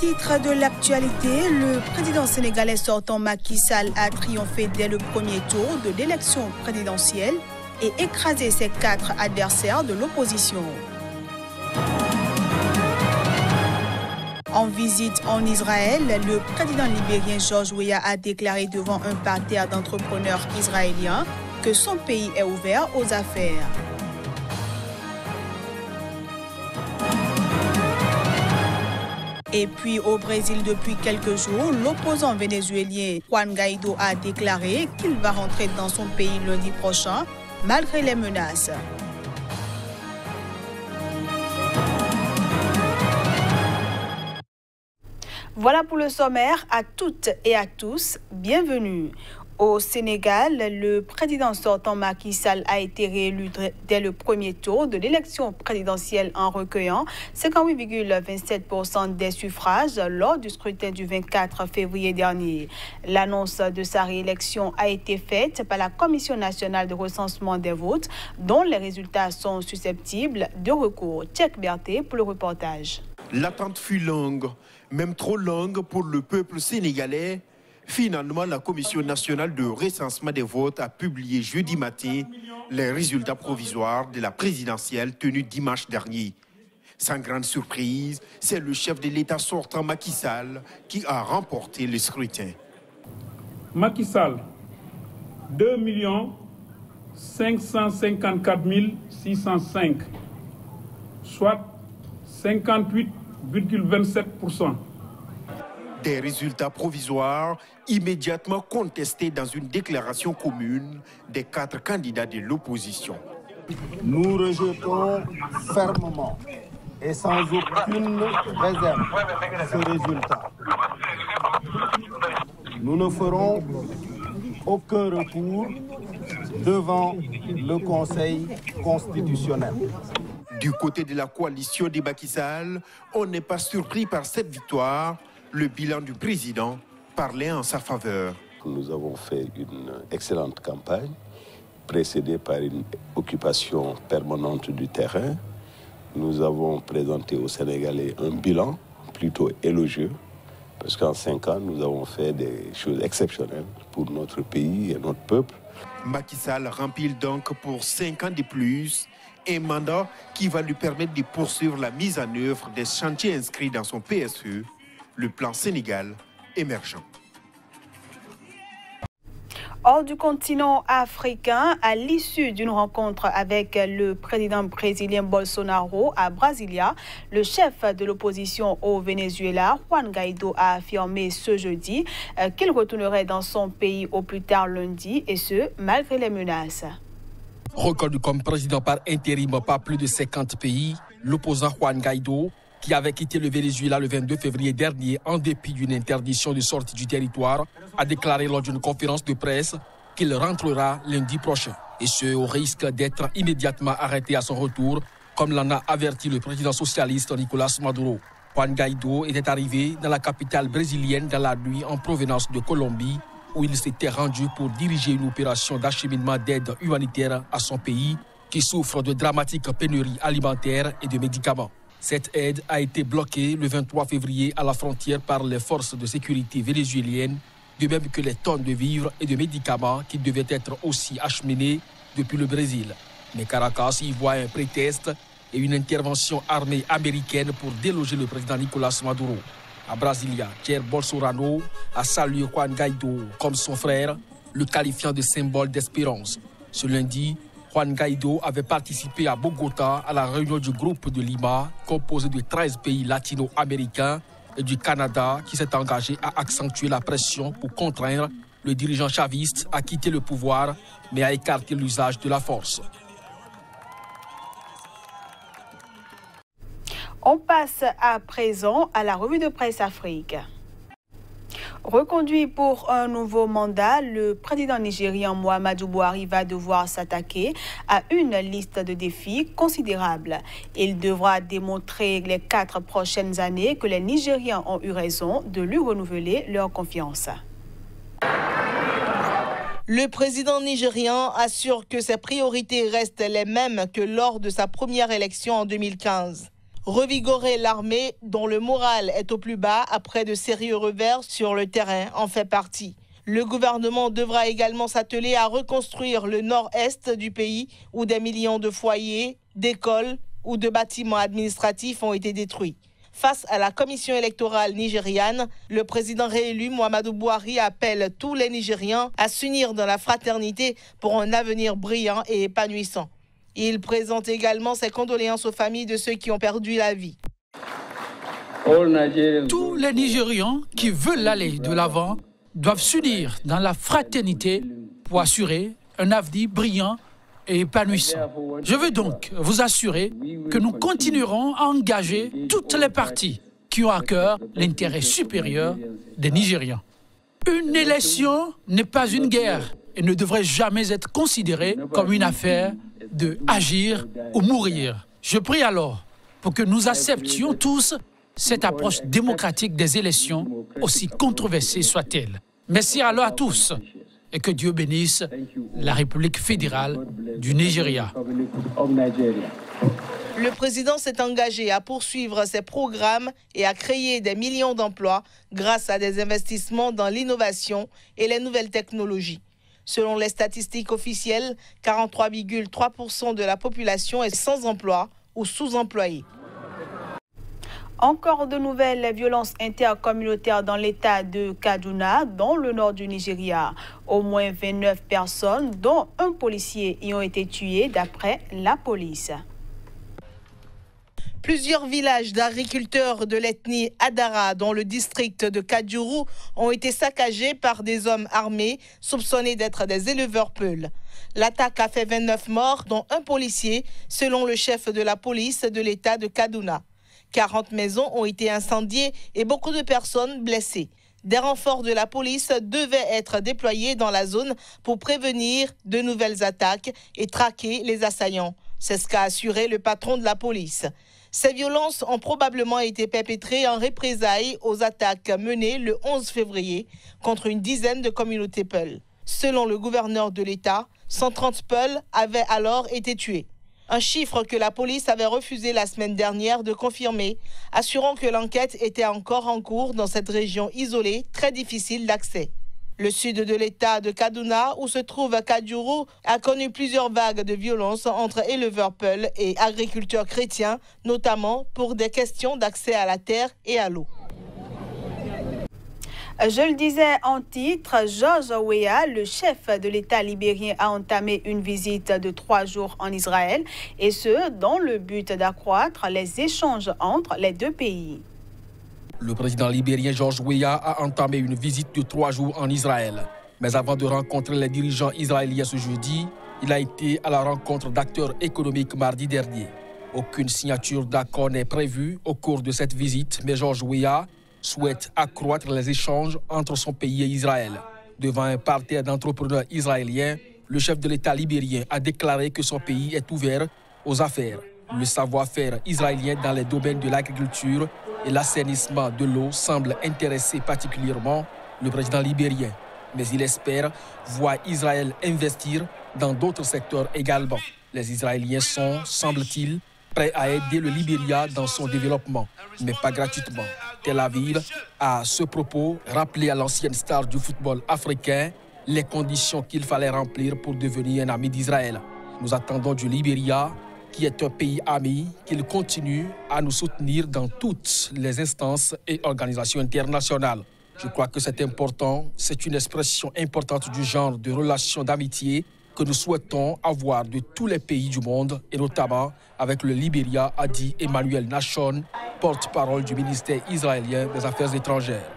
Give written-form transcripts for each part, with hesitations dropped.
titre de l'actualité, le président sénégalais sortant Macky Sall a triomphé dès le premier tour de l'élection présidentielle et écrasé ses 4 adversaires de l'opposition. En visite en Israël, le président libérien George Weah a déclaré devant un parterre d'entrepreneurs israéliens que son pays est ouvert aux affaires. Et puis au Brésil depuis quelques jours, l'opposant vénézuélien Juan Guaido a déclaré qu'il va rentrer dans son pays lundi prochain, malgré les menaces. Voilà pour le sommaire. À toutes et à tous, bienvenue. Au Sénégal, le président sortant Macky Sall a été réélu dès le premier tour de l'élection présidentielle en recueillant 58,27% des suffrages lors du scrutin du 24 février dernier. L'annonce de sa réélection a été faite par la Commission nationale de recensement des votes, dont les résultats sont susceptibles de recours. Tchèque Berthe pour le reportage. L'attente fut longue, même trop longue pour le peuple sénégalais. Finalement, la Commission nationale de recensement des votes a publié jeudi matin les résultats provisoires de la présidentielle tenue dimanche dernier. Sans grande surprise, c'est le chef de l'État sortant Macky Sall qui a remporté le scrutin. Macky Sall, 2 554 605, soit 58,27%. Des résultats provisoires immédiatement contestés dans une déclaration commune des 4 candidats de l'opposition. Nous rejetons fermement et sans aucune réserve ce résultat. Nous ne ferons aucun recours devant le Conseil constitutionnel. Du côté de la coalition de Macky Sall, on n'est pas surpris par cette victoire. Le bilan du président parlait en sa faveur. Nous avons fait une excellente campagne, précédée par une occupation permanente du terrain. Nous avons présenté aux Sénégalais un bilan plutôt élogieux, parce qu'en 5 ans, nous avons fait des choses exceptionnelles pour notre pays et notre peuple. Macky Sall remplit donc pour 5 ans de plus un mandat qui va lui permettre de poursuivre la mise en œuvre des chantiers inscrits dans son PSE, le plan Sénégal émergent. Hors du continent africain, à l'issue d'une rencontre avec le président brésilien Bolsonaro à Brasilia, le chef de l'opposition au Venezuela, Juan Guaido, a affirmé ce jeudi qu'il retournerait dans son pays au plus tard lundi, et ce, malgré les menaces. Reconnu comme président par intérim par plus de 50 pays, l'opposant Juan Guaido, qui avait quitté le Venezuela le 22 février dernier en dépit d'une interdiction de sortie du territoire, a déclaré lors d'une conférence de presse qu'il rentrera lundi prochain. Et ce, au risque d'être immédiatement arrêté à son retour, comme l'en a averti le président socialiste Nicolás Maduro. Juan Guaido était arrivé dans la capitale brésilienne dans la nuit en provenance de Colombie, où il s'était rendu pour diriger une opération d'acheminement d'aide humanitaire à son pays, qui souffre de dramatiques pénuries alimentaires et de médicaments. Cette aide a été bloquée le 23 février à la frontière par les forces de sécurité vénézuéliennes, de même que les tonnes de vivres et de médicaments qui devaient être aussi acheminés depuis le Brésil. Mais Caracas y voit un prétexte et une intervention armée américaine pour déloger le président Nicolás Maduro. À Brasilia, Jair Bolsonaro a salué Juan Guaido comme son frère, le qualifiant de symbole d'espérance. Ce lundi, Juan Guaido avait participé à Bogota à la réunion du groupe de Lima, composé de 13 pays latino-américains et du Canada, qui s'est engagé à accentuer la pression pour contraindre le dirigeant chaviste à quitter le pouvoir, mais à écarter l'usage de la force. On passe à présent à la revue de presse Afrique. Reconduit pour un nouveau mandat, le président nigérian Muhammadu Buhari va devoir s'attaquer à une liste de défis considérables. Il devra démontrer les 4 prochaines années que les Nigérians ont eu raison de lui renouveler leur confiance. Le président nigérian assure que ses priorités restent les mêmes que lors de sa première élection en 2015. Revigorer l'armée dont le moral est au plus bas après de sérieux revers sur le terrain en fait partie. Le gouvernement devra également s'atteler à reconstruire le nord-est du pays où des millions de foyers, d'écoles ou de bâtiments administratifs ont été détruits. Face à la commission électorale nigériane, le président réélu Muhammadu Buhari appelle tous les Nigérians à s'unir dans la fraternité pour un avenir brillant et épanouissant. Il présente également ses condoléances aux familles de ceux qui ont perdu la vie. Tous les Nigérians qui veulent aller de l'avant doivent s'unir dans la fraternité pour assurer un avenir brillant et épanouissant. Je veux donc vous assurer que nous continuerons à engager toutes les parties qui ont à cœur l'intérêt supérieur des Nigérians. Une élection n'est pas une guerre et ne devrait jamais être considérée comme une affaire de agir ou mourir. Je prie alors pour que nous acceptions tous cette approche démocratique des élections, aussi controversée soit-elle. Merci alors à tous et que Dieu bénisse la République fédérale du Nigeria. Le président s'est engagé à poursuivre ses programmes et à créer des millions d'emplois grâce à des investissements dans l'innovation et les nouvelles technologies. Selon les statistiques officielles, 43,3% de la population est sans emploi ou sous-employée. Encore de nouvelles violences intercommunautaires dans l'état de Kaduna, dans le nord du Nigeria. Au moins 29 personnes, dont un policier, y ont été tuées d'après la police. Plusieurs villages d'agriculteurs de l'ethnie Adara dans le district de Kajuru ont été saccagés par des hommes armés soupçonnés d'être des éleveurs peuls. L'attaque a fait 29 morts, dont un policier, selon le chef de la police de l'état de Kaduna. 40 maisons ont été incendiées et beaucoup de personnes blessées. Des renforts de la police devaient être déployés dans la zone pour prévenir de nouvelles attaques et traquer les assaillants. C'est ce qu'a assuré le patron de la police. Ces violences ont probablement été perpétrées en représailles aux attaques menées le 11 février contre une dizaine de communautés Peuls. Selon le gouverneur de l'État, 130 Peuls avaient alors été tués. Un chiffre que la police avait refusé la semaine dernière de confirmer, assurant que l'enquête était encore en cours dans cette région isolée, très difficile d'accès. Le sud de l'état de Kaduna, où se trouve Kajuru, a connu plusieurs vagues de violence entre éleveurs Peuls et agriculteurs chrétiens, notamment pour des questions d'accès à la terre et à l'eau. Je le disais en titre, George Weah, le chef de l'État libérien, a entamé une visite de 3 jours en Israël, et ce, dans le but d'accroître les échanges entre les deux pays. Le président libérien George Weah a entamé une visite de 3 jours en Israël. Mais avant de rencontrer les dirigeants israéliens ce jeudi, il a été à la rencontre d'acteurs économiques mardi dernier. Aucune signature d'accord n'est prévue au cours de cette visite, mais George Weah souhaite accroître les échanges entre son pays et Israël. Devant un parterre d'entrepreneurs israéliens, le chef de l'État libérien a déclaré que son pays est ouvert aux affaires. Le savoir-faire israélien dans les domaines de l'agriculture et l'assainissement de l'eau semble intéresser particulièrement le président libérien. Mais il espère voir Israël investir dans d'autres secteurs également. Les Israéliens sont, semble-t-il, prêts à aider le Libéria dans son développement, mais pas gratuitement. Tel Aviv a, à ce propos, rappelé à l'ancienne star du football africain les conditions qu'il fallait remplir pour devenir un ami d'Israël. Nous attendons du Libéria, qui est un pays ami, qu'il continue à nous soutenir dans toutes les instances et organisations internationales. Je crois que c'est important, c'est une expression importante du genre de relation d'amitié que nous souhaitons avoir de tous les pays du monde, et notamment avec le Libéria, a dit Emmanuel Nachon, porte-parole du ministère israélien des Affaires étrangères.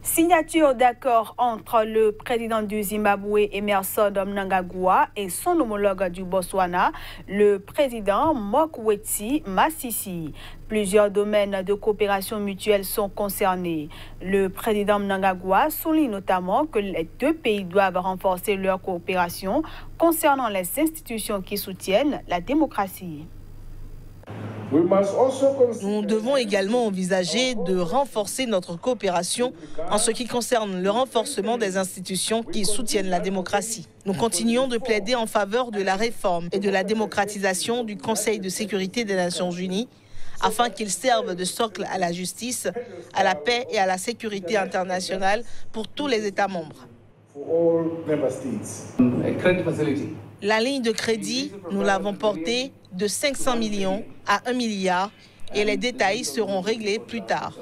Signature d'accord entre le président du Zimbabwe, Emmerson Mnangagwa, et son homologue du Botswana, le président Mokwetsi Masisi. Plusieurs domaines de coopération mutuelle sont concernés. Le président Mnangagwa souligne notamment que les deux pays doivent renforcer leur coopération concernant les institutions qui soutiennent la démocratie. Nous devons également envisager de renforcer notre coopération en ce qui concerne le renforcement des institutions qui soutiennent la démocratie. Nous continuons de plaider en faveur de la réforme et de la démocratisation du Conseil de sécurité des Nations Unies afin qu'il serve de socle à la justice, à la paix et à la sécurité internationale pour tous les États membres. La ligne de crédit, nous l'avons portée de 500 millions à 1 milliard et les détails seront réglés plus tard.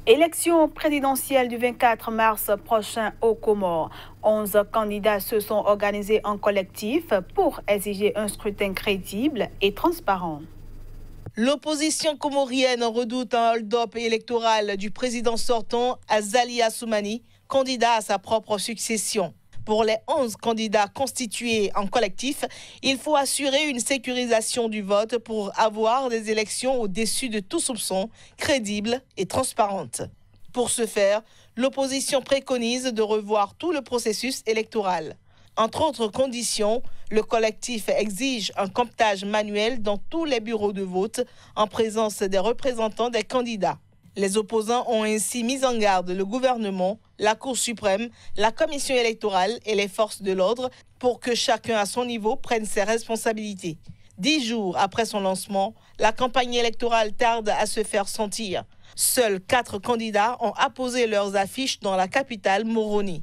Élection présidentielle du 24 mars prochain aux Comores. 11 candidats se sont organisés en collectif pour exiger un scrutin crédible et transparent. L'opposition comorienne redoute un hold-up électoral du président sortant Azali Assoumani, candidat à sa propre succession. Pour les 11 candidats constitués en collectif, il faut assurer une sécurisation du vote pour avoir des élections au-dessus de tout soupçon, crédibles et transparentes. Pour ce faire, l'opposition préconise de revoir tout le processus électoral. Entre autres conditions, le collectif exige un comptage manuel dans tous les bureaux de vote en présence des représentants des candidats. Les opposants ont ainsi mis en garde le gouvernement, la Cour suprême, la commission électorale et les forces de l'ordre pour que chacun à son niveau prenne ses responsabilités. 10 jours après son lancement, la campagne électorale tarde à se faire sentir. Seuls 4 candidats ont apposé leurs affiches dans la capitale Moroni.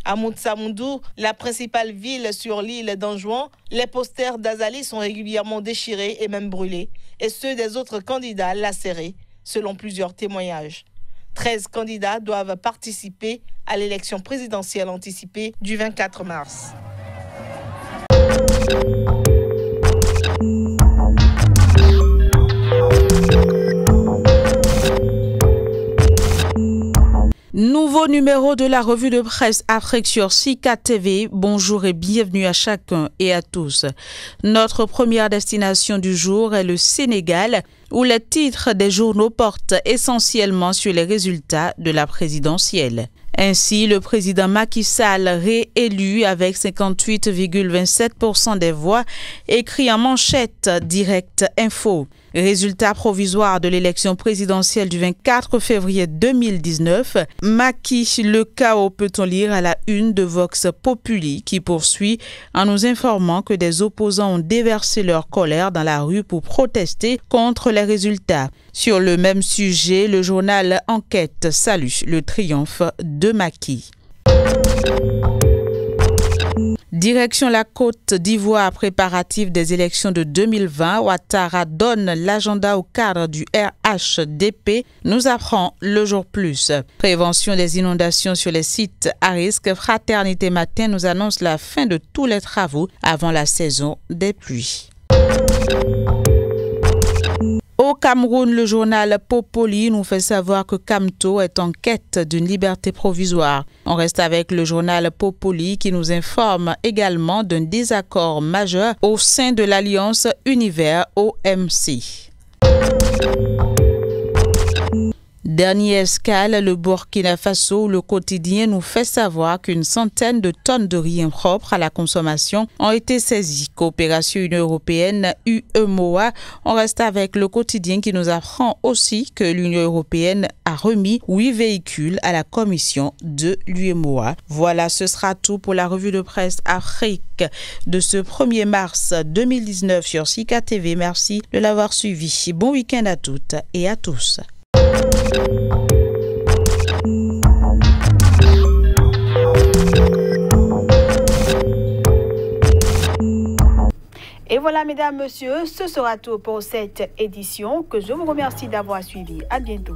À Moutsamoundou, la principale ville sur l'île d'Anjouan, les posters d'Azali sont régulièrement déchirés et même brûlés, et ceux des autres candidats lacérés, selon plusieurs témoignages. 13 candidats doivent participer à l'élection présidentielle anticipée du 24 mars. Nouveau numéro de la revue de presse Afrique sur Sika TV. Bonjour et bienvenue à chacun et à tous. Notre première destination du jour est le Sénégal, où les titres des journaux portent essentiellement sur les résultats de la présidentielle. Ainsi, le président Macky Sall, réélu avec 58,27% des voix, écrit en manchette Direct Info. Résultat provisoire de l'élection présidentielle du 24 février 2019. Macky, le chaos, peut-on lire à la une de Vox Populi, qui poursuit en nous informant que des opposants ont déversé leur colère dans la rue pour protester contre les résultats. Sur le même sujet, le journal Enquête salue le triomphe de Macky. Direction la Côte d'Ivoire, préparatif des élections de 2020. Ouattara donne l'agenda au cadre du RHDP, nous apprend Le Jour Plus. Prévention des inondations sur les sites à risque. Fraternité Matin nous annonce la fin de tous les travaux avant la saison des pluies. Au Cameroun, le journal Popoli nous fait savoir que Camto est en quête d'une liberté provisoire. On reste avec le journal Popoli qui nous informe également d'un désaccord majeur au sein de l'Alliance Univers OMC. Dernière escale, le Burkina Faso, le quotidien nous fait savoir qu'une centaine de tonnes de riz impropre à la consommation ont été saisies. Coopération Union Européenne, UEMOA. On reste avec le quotidien qui nous apprend aussi que l'Union Européenne a remis 8 véhicules à la commission de l'UEMOA. Voilà, ce sera tout pour la revue de presse Afrique de ce 1er mars 2019 sur Sika TV. Merci de l'avoir suivi. Bon week-end à toutes et à tous. Et voilà, mesdames, messieurs, ce sera tout pour cette édition que je vous remercie d'avoir suivi. À bientôt.